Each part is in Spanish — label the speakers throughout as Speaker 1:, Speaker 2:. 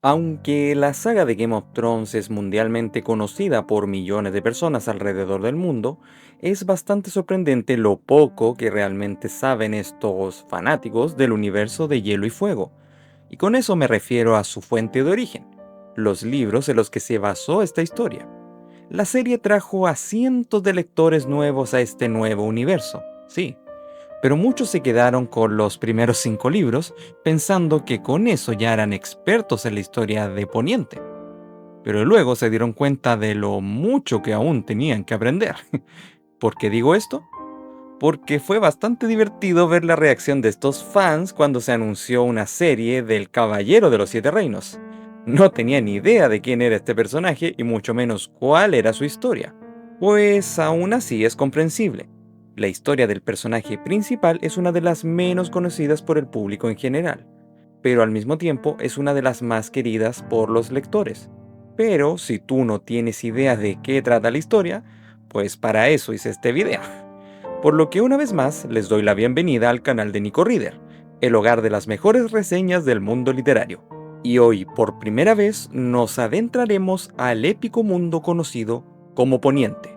Speaker 1: Aunque la saga de Game of Thrones es mundialmente conocida por millones de personas alrededor del mundo, es bastante sorprendente lo poco que realmente saben estos fanáticos del universo de Hielo y Fuego. Y con eso me refiero a su fuente de origen, los libros en los que se basó esta historia. La serie trajo a cientos de lectores nuevos a este nuevo universo, sí, pero muchos se quedaron con los primeros 5 libros pensando que con eso ya eran expertos en la historia de Poniente. Pero luego se dieron cuenta de lo mucho que aún tenían que aprender. ¿Por qué digo esto? Porque fue bastante divertido ver la reacción de estos fans cuando se anunció una serie del Caballero de los Siete Reinos. No tenía ni idea de quién era este personaje y mucho menos cuál era su historia. Pues aún así es comprensible. La historia del personaje principal es una de las menos conocidas por el público en general, pero al mismo tiempo es una de las más queridas por los lectores. Pero si tú no tienes idea de qué trata la historia, pues para eso hice este video. Por lo que una vez más les doy la bienvenida al canal de Nico Reader, el hogar de las mejores reseñas del mundo literario. Y hoy, por primera vez, nos adentraremos al épico mundo conocido como Poniente.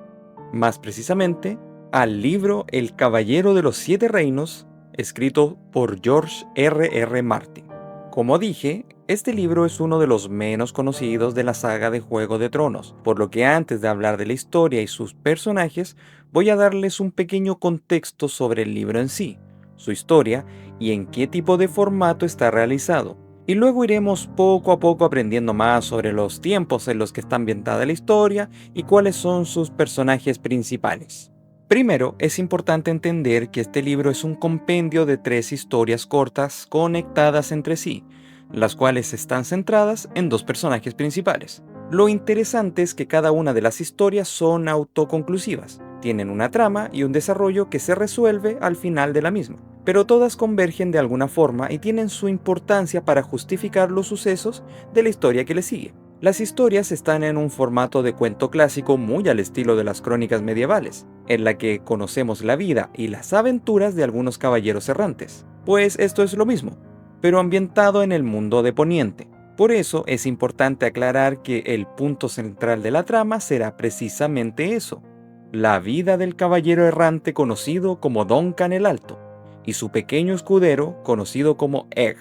Speaker 1: Más precisamente, al libro El Caballero de los Siete Reinos, escrito por George R. Martin. Como dije, este libro es uno de los menos conocidos de la saga de Juego de Tronos, por lo que antes de hablar de la historia y sus personajes, voy a darles un pequeño contexto sobre el libro en sí, su historia y en qué tipo de formato está realizado. Y luego iremos poco a poco aprendiendo más sobre los tiempos en los que está ambientada la historia y cuáles son sus personajes principales. Primero, es importante entender que este libro es un compendio de 3 historias cortas conectadas entre sí, las cuales están centradas en 2 personajes principales. Lo interesante es que cada una de las historias son autoconclusivas, tienen una trama y un desarrollo que se resuelve al final de la misma, pero todas convergen de alguna forma y tienen su importancia para justificar los sucesos de la historia que le sigue. Las historias están en un formato de cuento clásico muy al estilo de las crónicas medievales, en la que conocemos la vida y las aventuras de algunos caballeros errantes. Pues esto es lo mismo, pero ambientado en el mundo de Poniente. Por eso es importante aclarar que el punto central de la trama será precisamente eso, la vida del caballero errante conocido como Duncan el Alto, y su pequeño escudero conocido como Egg.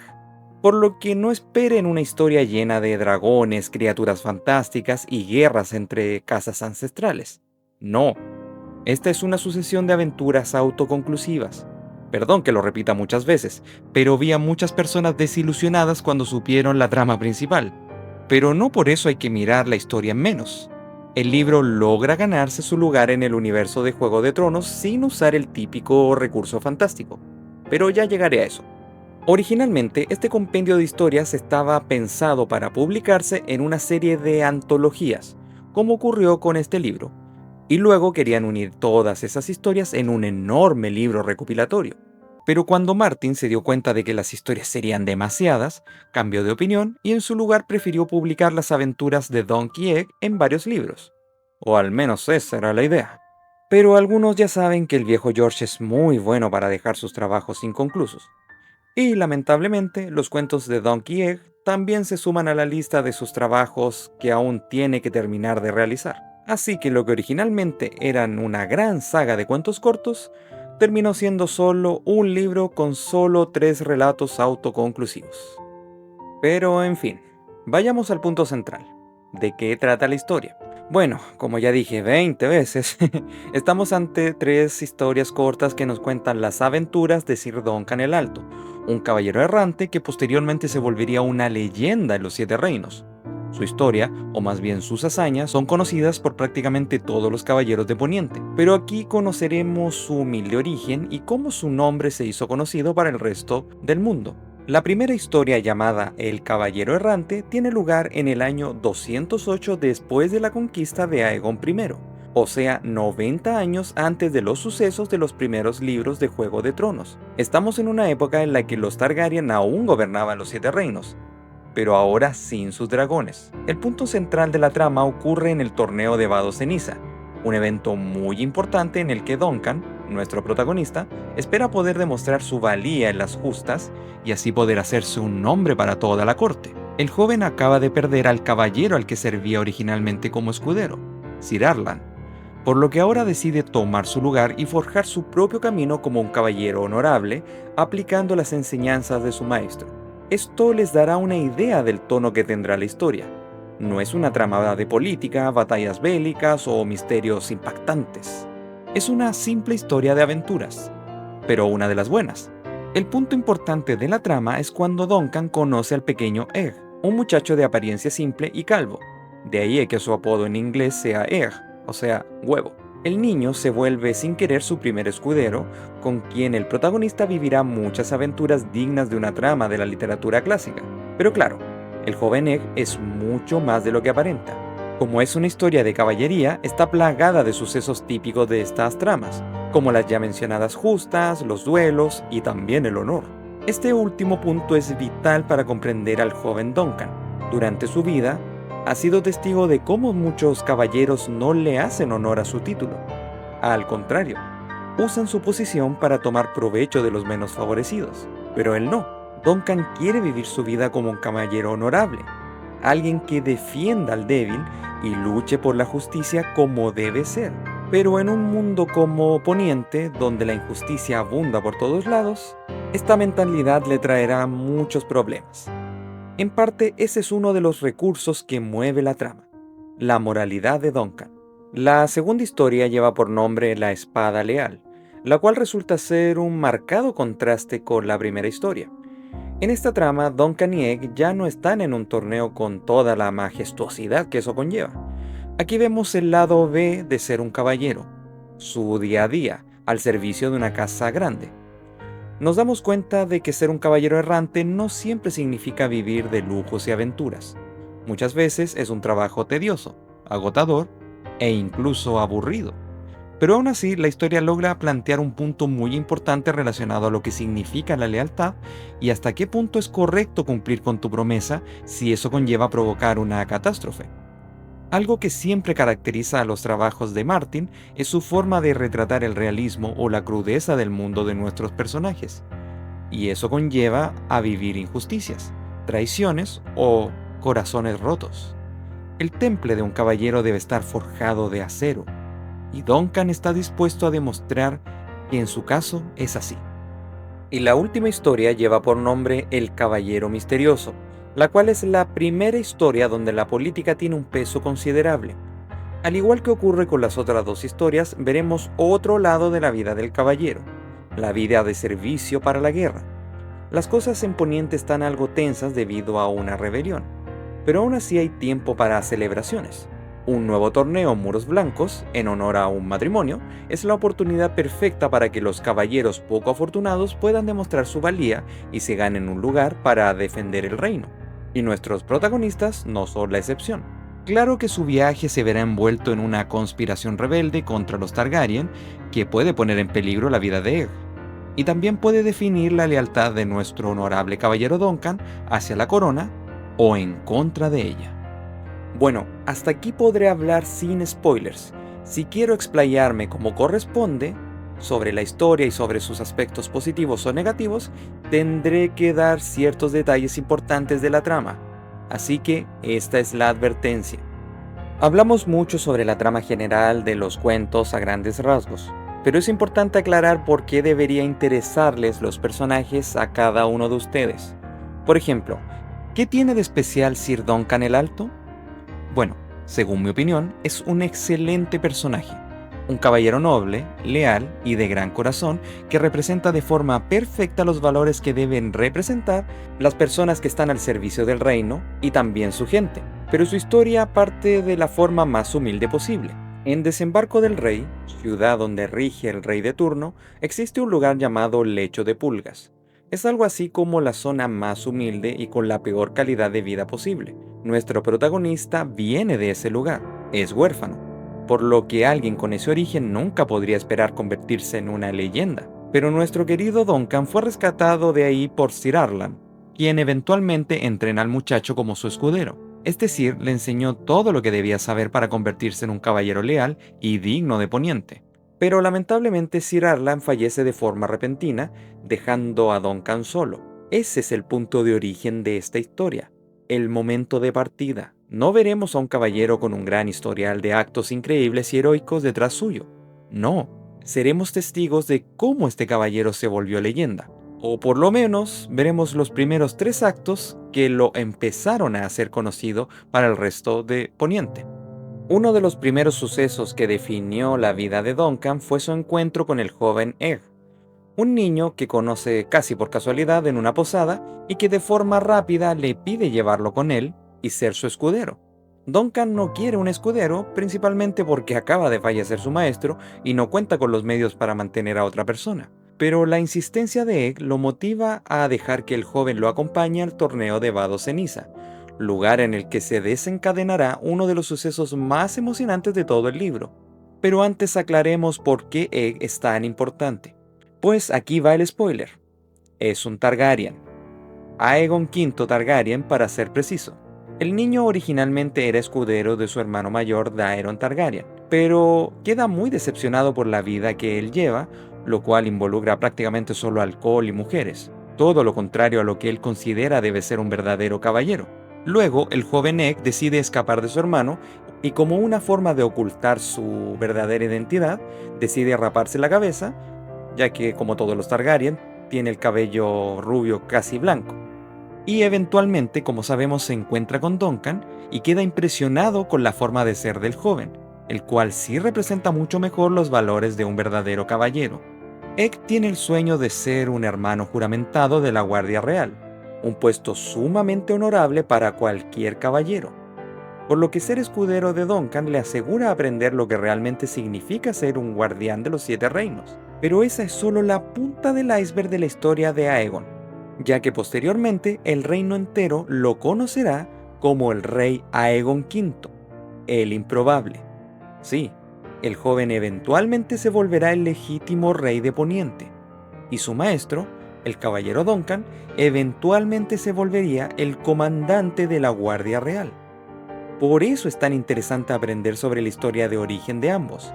Speaker 1: Por lo que no esperen una historia llena de dragones, criaturas fantásticas y guerras entre casas ancestrales. No, esta es una sucesión de aventuras autoconclusivas. Perdón que lo repita muchas veces, pero vi a muchas personas desilusionadas cuando supieron la trama principal. Pero no por eso hay que mirar la historia en menos. El libro logra ganarse su lugar en el universo de Juego de Tronos sin usar el típico recurso fantástico. Pero ya llegaré a eso. Originalmente, este compendio de historias estaba pensado para publicarse en una serie de antologías, como ocurrió con este libro, y luego querían unir todas esas historias en un enorme libro recopilatorio. Pero cuando Martin se dio cuenta de que las historias serían demasiadas, cambió de opinión y en su lugar prefirió publicar las aventuras de Donkey Egg en varios libros. O al menos esa era la idea. Pero algunos ya saben que el viejo George es muy bueno para dejar sus trabajos inconclusos. Y lamentablemente, los cuentos de Donkey Egg también se suman a la lista de sus trabajos que aún tiene que terminar de realizar. Así que lo que originalmente eran una gran saga de cuentos cortos, terminó siendo solo un libro con solo 3 relatos autoconclusivos. Pero en fin, vayamos al punto central. ¿De qué trata la historia? Bueno, como ya dije 20 veces, estamos ante 3 historias cortas que nos cuentan las aventuras de Sir Duncan el Alto, un caballero errante que posteriormente se volvería una leyenda en los Siete Reinos. Su historia, o más bien sus hazañas, son conocidas por prácticamente todos los caballeros de Poniente, pero aquí conoceremos su humilde origen y cómo su nombre se hizo conocido para el resto del mundo. La primera historia, llamada El Caballero Errante, tiene lugar en el año 208 después de la conquista de Aegon I, o sea, 90 años antes de los sucesos de los primeros libros de Juego de Tronos. Estamos en una época en la que los Targaryen aún gobernaban los Siete Reinos, pero ahora sin sus dragones. El punto central de la trama ocurre en el torneo de Vado Ceniza, un evento muy importante en el que Duncan, nuestro protagonista, espera poder demostrar su valía en las justas y así poder hacerse un nombre para toda la corte. El joven acaba de perder al caballero al que servía originalmente como escudero, Sir Arlan, por lo que ahora decide tomar su lugar y forjar su propio camino como un caballero honorable, aplicando las enseñanzas de su maestro. Esto les dará una idea del tono que tendrá la historia. No es una trama de política, batallas bélicas o misterios impactantes. Es una simple historia de aventuras, pero una de las buenas. El punto importante de la trama es cuando Duncan conoce al pequeño Egg, un muchacho de apariencia simple y calvo. De ahí que su apodo en inglés sea Egg, o sea, huevo. El niño se vuelve sin querer su primer escudero, con quien el protagonista vivirá muchas aventuras dignas de una trama de la literatura clásica. Pero claro, el joven Egg es mucho más de lo que aparenta. Como es una historia de caballería, está plagada de sucesos típicos de estas tramas, como las ya mencionadas justas, los duelos y también el honor. Este último punto es vital para comprender al joven Duncan. Durante su vida, ha sido testigo de cómo muchos caballeros no le hacen honor a su título. Al contrario, usan su posición para tomar provecho de los menos favorecidos. Pero él no. Duncan quiere vivir su vida como un caballero honorable, alguien que defienda al débil y luche por la justicia como debe ser. Pero en un mundo como Poniente, donde la injusticia abunda por todos lados, esta mentalidad le traerá muchos problemas. En parte, ese es uno de los recursos que mueve la trama, la moralidad de Duncan. La segunda historia lleva por nombre La Espada Leal, la cual resulta ser un marcado contraste con la primera historia. En esta trama, Duncan y Egg ya no están en un torneo con toda la majestuosidad que eso conlleva. Aquí vemos el lado B de ser un caballero, su día a día, al servicio de una casa grande. Nos damos cuenta de que ser un caballero errante no siempre significa vivir de lujos y aventuras. Muchas veces es un trabajo tedioso, agotador e incluso aburrido. Pero aún así, la historia logra plantear un punto muy importante relacionado a lo que significa la lealtad y hasta qué punto es correcto cumplir con tu promesa si eso conlleva provocar una catástrofe. Algo que siempre caracteriza a los trabajos de Martin es su forma de retratar el realismo o la crudeza del mundo de nuestros personajes. Y eso conlleva a vivir injusticias, traiciones o corazones rotos. El temple de un caballero debe estar forjado de acero, y Duncan está dispuesto a demostrar que en su caso es así. Y la última historia lleva por nombre El Caballero Misterioso, la cual es la primera historia donde la política tiene un peso considerable. Al igual que ocurre con las otras dos historias, veremos otro lado de la vida del caballero, la vida de servicio para la guerra. Las cosas en Poniente están algo tensas debido a una rebelión, pero aún así hay tiempo para celebraciones. Un nuevo torneo Muros Blancos, en honor a un matrimonio, es la oportunidad perfecta para que los caballeros poco afortunados puedan demostrar su valía y se ganen un lugar para defender el reino. Y nuestros protagonistas no son la excepción. Claro que su viaje se verá envuelto en una conspiración rebelde contra los Targaryen que puede poner en peligro la vida de Egg, y también puede definir la lealtad de nuestro honorable caballero Duncan hacia la corona o en contra de ella. Bueno, hasta aquí podré hablar sin spoilers. Si quiero explayarme como corresponde sobre la historia y sobre sus aspectos positivos o negativos, tendré que dar ciertos detalles importantes de la trama. Así que esta es la advertencia. Hablamos mucho sobre la trama general de los cuentos a grandes rasgos, pero es importante aclarar por qué debería interesarles los personajes a cada uno de ustedes. Por ejemplo, ¿qué tiene de especial Sir Duncan el Alto? Bueno, según mi opinión, es un excelente personaje, un caballero noble, leal y de gran corazón que representa de forma perfecta los valores que deben representar las personas que están al servicio del reino y también su gente. Pero su historia parte de la forma más humilde posible. En Desembarco del Rey, ciudad donde rige el rey de turno, existe un lugar llamado Lecho de Pulgas. Es algo así como la zona más humilde y con la peor calidad de vida posible. Nuestro protagonista viene de ese lugar, es huérfano, por lo que alguien con ese origen nunca podría esperar convertirse en una leyenda. Pero nuestro querido Duncan fue rescatado de ahí por Sir Arlan, quien eventualmente entrena al muchacho como su escudero. Es decir, le enseñó todo lo que debía saber para convertirse en un caballero leal y digno de Poniente. Pero lamentablemente Sir Arlan fallece de forma repentina, dejando a Duncan solo. Ese es el punto de origen de esta historia. El momento de partida. No veremos a un caballero con un gran historial de actos increíbles y heroicos detrás suyo. No, seremos testigos de cómo este caballero se volvió leyenda. O por lo menos veremos los primeros 3 actos que lo empezaron a hacer conocido para el resto de Poniente. Uno de los primeros sucesos que definió la vida de Duncan fue su encuentro con el joven Egg, un niño que conoce casi por casualidad en una posada y que de forma rápida le pide llevarlo con él y ser su escudero. Duncan no quiere un escudero principalmente porque acaba de fallecer su maestro y no cuenta con los medios para mantener a otra persona. Pero la insistencia de Egg lo motiva a dejar que el joven lo acompañe al torneo de Vado Ceniza, lugar en el que se desencadenará uno de los sucesos más emocionantes de todo el libro. Pero antes aclaremos por qué Egg es tan importante. Pues aquí va el spoiler. Es un Targaryen. Aegon V Targaryen para ser preciso. El niño originalmente era escudero de su hermano mayor Daeron Targaryen, pero queda muy decepcionado por la vida que él lleva, lo cual involucra prácticamente solo alcohol y mujeres, todo lo contrario a lo que él considera debe ser un verdadero caballero. Luego, el joven Egg decide escapar de su hermano y como una forma de ocultar su verdadera identidad, decide raparse la cabeza, ya que como todos los Targaryen, tiene el cabello rubio casi blanco. Y eventualmente, como sabemos, se encuentra con Duncan y queda impresionado con la forma de ser del joven, el cual sí representa mucho mejor los valores de un verdadero caballero. Egg tiene el sueño de ser un hermano juramentado de la Guardia Real, un puesto sumamente honorable para cualquier caballero, por lo que ser escudero de Duncan le asegura aprender lo que realmente significa ser un guardián de los 7 reinos. Pero esa es solo la punta del iceberg de la historia de Aegon, ya que posteriormente el reino entero lo conocerá como el rey Aegon V, el improbable. Sí, el joven eventualmente se volverá el legítimo rey de Poniente, y su maestro, el caballero Duncan, eventualmente se volvería el comandante de la Guardia Real. Por eso es tan interesante aprender sobre la historia de origen de ambos.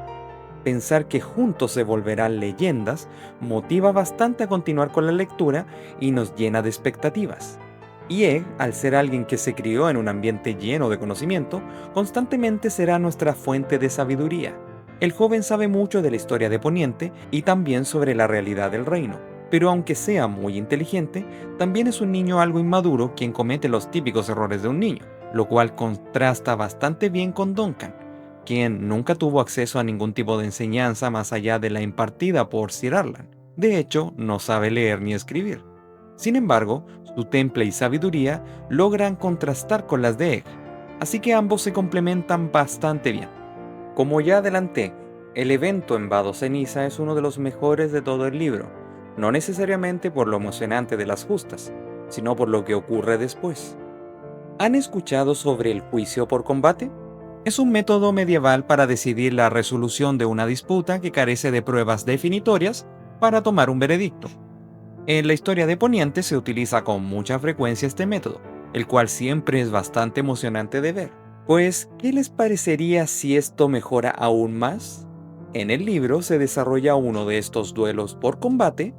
Speaker 1: Pensar que juntos se volverán leyendas motiva bastante a continuar con la lectura y nos llena de expectativas. Y Egg, al ser alguien que se crió en un ambiente lleno de conocimiento, constantemente será nuestra fuente de sabiduría. El joven sabe mucho de la historia de Poniente y también sobre la realidad del reino, pero aunque sea muy inteligente, también es un niño algo inmaduro quien comete los típicos errores de un niño, lo cual contrasta bastante bien con Duncan, quien nunca tuvo acceso a ningún tipo de enseñanza más allá de la impartida por Sir Arlan. De hecho, no sabe leer ni escribir. Sin embargo, su temple y sabiduría logran contrastar con las de Egg, así que ambos se complementan bastante bien. Como ya adelanté, el evento en Vado Ceniza es uno de los mejores de todo el libro, no necesariamente por lo emocionante de las justas, sino por lo que ocurre después. ¿Han escuchado sobre el juicio por combate? Es un método medieval para decidir la resolución de una disputa que carece de pruebas definitorias para tomar un veredicto. En la historia de Poniente se utiliza con mucha frecuencia este método, el cual siempre es bastante emocionante de ver. Pues, ¿qué les parecería si esto mejora aún más? En el libro se desarrolla uno de estos duelos por combate,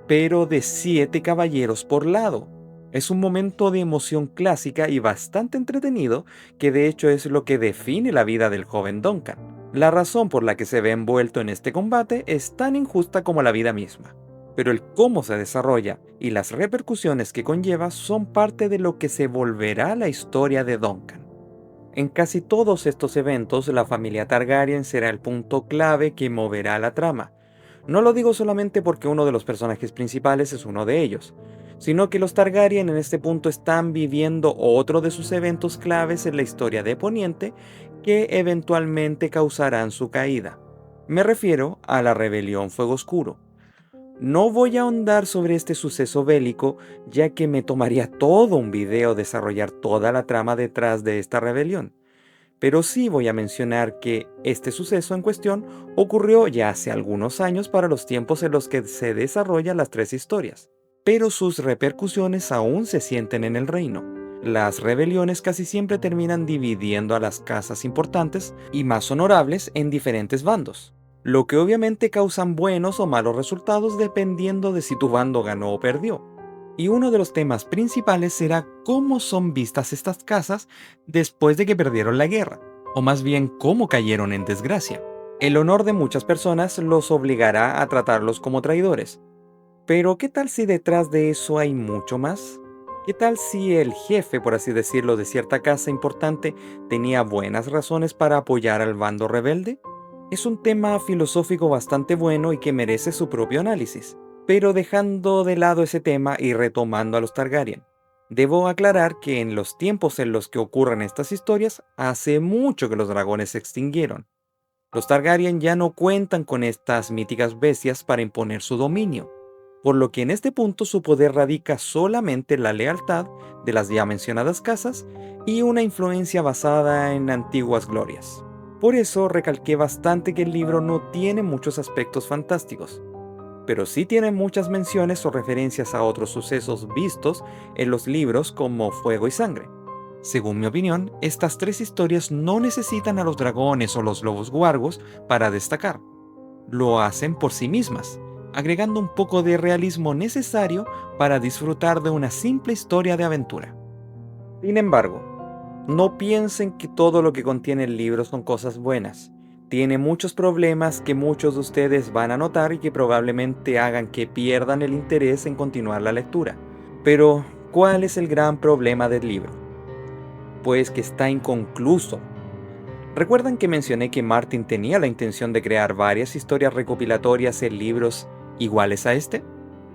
Speaker 1: pero de 7 caballeros por lado. Es un momento de emoción clásica y bastante entretenido, que de hecho es lo que define la vida del joven Duncan. La razón por la que se ve envuelto en este combate es tan injusta como la vida misma, pero el cómo se desarrolla y las repercusiones que conlleva son parte de lo que se volverá la historia de Duncan. En casi todos estos eventos, la familia Targaryen será el punto clave que moverá la trama. No lo digo solamente porque uno de los personajes principales es uno de ellos, sino que los Targaryen en este punto están viviendo otro de sus eventos claves en la historia de Poniente que eventualmente causarán su caída. Me refiero a la rebelión Fuego Oscuro. No voy a ahondar sobre este suceso bélico, ya que me tomaría todo un video desarrollar toda la trama detrás de esta rebelión. Pero sí voy a mencionar que este suceso en cuestión ocurrió ya hace algunos años para los tiempos en los que se desarrollan las 3 historias, pero sus repercusiones aún se sienten en el reino. Las rebeliones casi siempre terminan dividiendo a las casas importantes y más honorables en diferentes bandos, lo que obviamente causan buenos o malos resultados dependiendo de si tu bando ganó o perdió. Y uno de los temas principales será cómo son vistas estas casas después de que perdieron la guerra, o más bien cómo cayeron en desgracia. El honor de muchas personas los obligará a tratarlos como traidores. Pero ¿qué tal si detrás de eso hay mucho más? ¿Qué tal si el jefe, por así decirlo, de cierta casa importante tenía buenas razones para apoyar al bando rebelde? Es un tema filosófico bastante bueno y que merece su propio análisis. Pero dejando de lado ese tema y retomando a los Targaryen, debo aclarar que en los tiempos en los que ocurren estas historias, hace mucho que los dragones se extinguieron. Los Targaryen ya no cuentan con estas míticas bestias para imponer su dominio, por lo que en este punto su poder radica solamente en la lealtad de las ya mencionadas casas y una influencia basada en antiguas glorias. Por eso recalqué bastante que el libro no tiene muchos aspectos fantásticos, pero sí tiene muchas menciones o referencias a otros sucesos vistos en los libros como Fuego y Sangre. Según mi opinión, estas tres historias no necesitan a los dragones o los lobos guargos para destacar. Lo hacen por sí mismas, agregando un poco de realismo necesario para disfrutar de una simple historia de aventura. Sin embargo, no piensen que todo lo que contiene el libro son cosas buenas. Tiene muchos problemas que muchos de ustedes van a notar y que probablemente hagan que pierdan el interés en continuar la lectura. Pero, ¿cuál es el gran problema del libro? Pues que está inconcluso. ¿Recuerdan que mencioné que Martin tenía la intención de crear varias historias recopilatorias en libros iguales a este?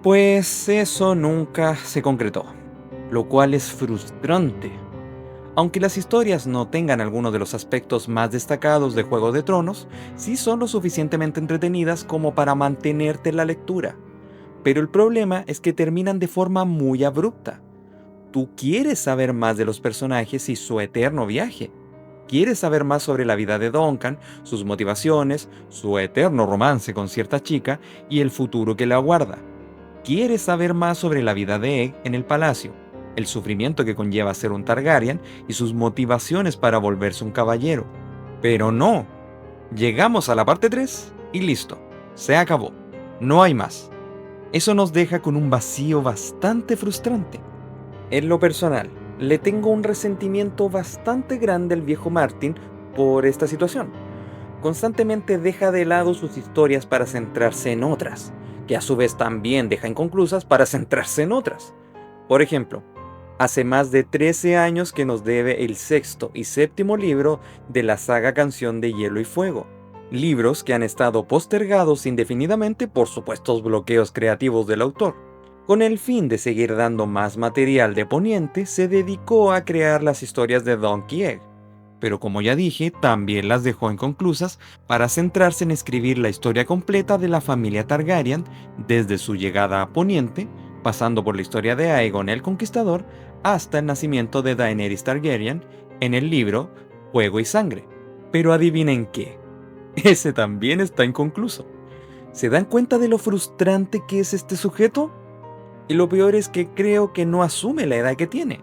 Speaker 1: Pues eso nunca se concretó, lo cual es frustrante. Aunque las historias no tengan alguno de los aspectos más destacados de Juego de Tronos, sí son lo suficientemente entretenidas como para mantenerte en la lectura. Pero el problema es que terminan de forma muy abrupta. Tú quieres saber más de los personajes y su eterno viaje. Quieres saber más sobre la vida de Duncan, sus motivaciones, su eterno romance con cierta chica y el futuro que le aguarda. Quieres saber más sobre la vida de Egg en el palacio, el sufrimiento que conlleva ser un Targaryen y sus motivaciones para volverse un caballero. Pero no, llegamos a la parte 3 y listo, se acabó, no hay más. Eso nos deja con un vacío bastante frustrante. En lo personal, le tengo un resentimiento bastante grande al viejo Martin por esta situación. Constantemente deja de lado sus historias para centrarse en otras, que a su vez también deja inconclusas para centrarse en otras. Por ejemplo, hace más de 13 años que nos debe el sexto y séptimo libro de la saga Canción de Hielo y Fuego. Libros que han estado postergados indefinidamente por supuestos bloqueos creativos del autor. Con el fin de seguir dando más material de Poniente, se dedicó a crear las historias de Donkey Egg. Pero como ya dije, también las dejó inconclusas para centrarse en escribir la historia completa de la familia Targaryen desde su llegada a Poniente, pasando por la historia de Aegon el Conquistador, hasta el nacimiento de Daenerys Targaryen en el libro Fuego y Sangre. Pero adivinen qué, ese también está inconcluso. ¿Se dan cuenta de lo frustrante que es este sujeto? Y lo peor es que creo que no asume la edad que tiene.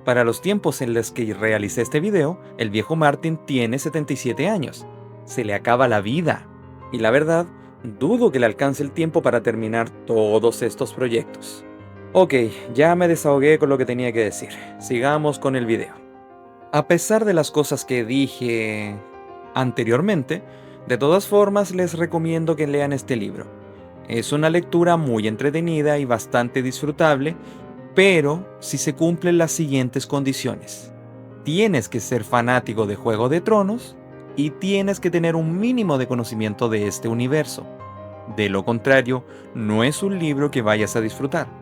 Speaker 1: Para los tiempos en los que realicé este video, el viejo Martin tiene 77 años. Se le acaba la vida. Y la verdad, dudo que le alcance el tiempo para terminar todos estos proyectos. Ok, ya me desahogué con lo que tenía que decir. Sigamos con el video. A pesar de las cosas que dije anteriormente, de todas formas les recomiendo que lean este libro. Es una lectura muy entretenida y bastante disfrutable, pero si se cumplen las siguientes condiciones. Tienes que ser fanático de Juego de Tronos y tienes que tener un mínimo de conocimiento de este universo. De lo contrario, no es un libro que vayas a disfrutar.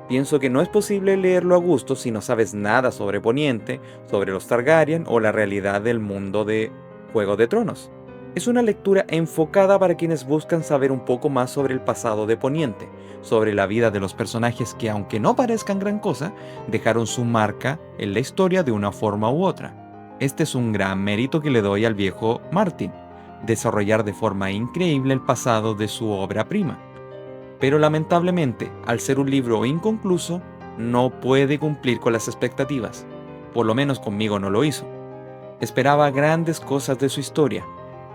Speaker 1: Pienso que no es posible leerlo a gusto si no sabes nada sobre Poniente, sobre los Targaryen o la realidad del mundo de Juego de Tronos. Es una lectura enfocada para quienes buscan saber un poco más sobre el pasado de Poniente, sobre la vida de los personajes que, aunque no parezcan gran cosa, dejaron su marca en la historia de una forma u otra. Este es un gran mérito que le doy al viejo Martin, desarrollar de forma increíble el pasado de su obra prima. Pero lamentablemente, al ser un libro inconcluso, no puede cumplir con las expectativas. Por lo menos conmigo no lo hizo. Esperaba grandes cosas de su historia,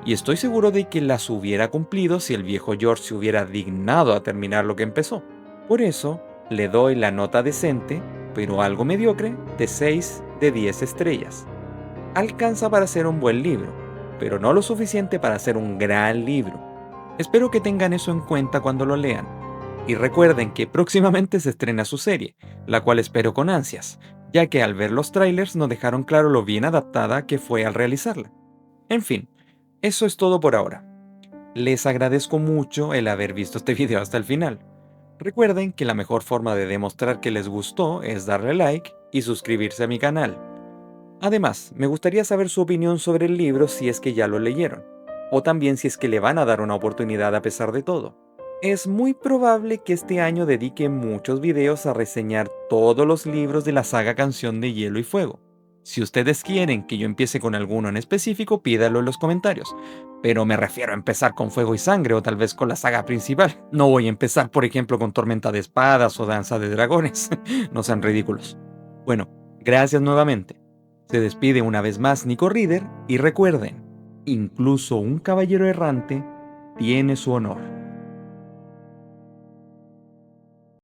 Speaker 1: y estoy seguro de que las hubiera cumplido si el viejo George se hubiera dignado a terminar lo que empezó. Por eso, Le doy la nota decente, pero algo mediocre, de 6 de 10 estrellas. Alcanza para ser un buen libro, pero no lo suficiente para ser un gran libro. Espero que tengan eso en cuenta cuando lo lean. Y recuerden que próximamente se estrena su serie, la cual espero con ansias, ya que al ver los trailers nos dejaron claro lo bien adaptada que fue al realizarla. En fin, eso es todo por ahora. Les agradezco mucho el haber visto este video hasta el final. Recuerden que la mejor forma de demostrar que les gustó es darle like y suscribirse a mi canal. Además, me gustaría saber su opinión sobre el libro si es que ya lo leyeron, o también si es que le van a dar una oportunidad a pesar de todo. Es muy probable que este año dedique muchos videos a reseñar todos los libros de la saga Canción de Hielo y Fuego. Si ustedes quieren que yo empiece con alguno en específico, pídalo en los comentarios. Pero me refiero a empezar con Fuego y Sangre o tal vez con la saga principal. No voy a empezar, por ejemplo, con Tormenta de Espadas o Danza de Dragones. No sean ridículos. Bueno, gracias nuevamente. Se despide una vez más Nico Reader y recuerden, incluso un caballero errante tiene su honor.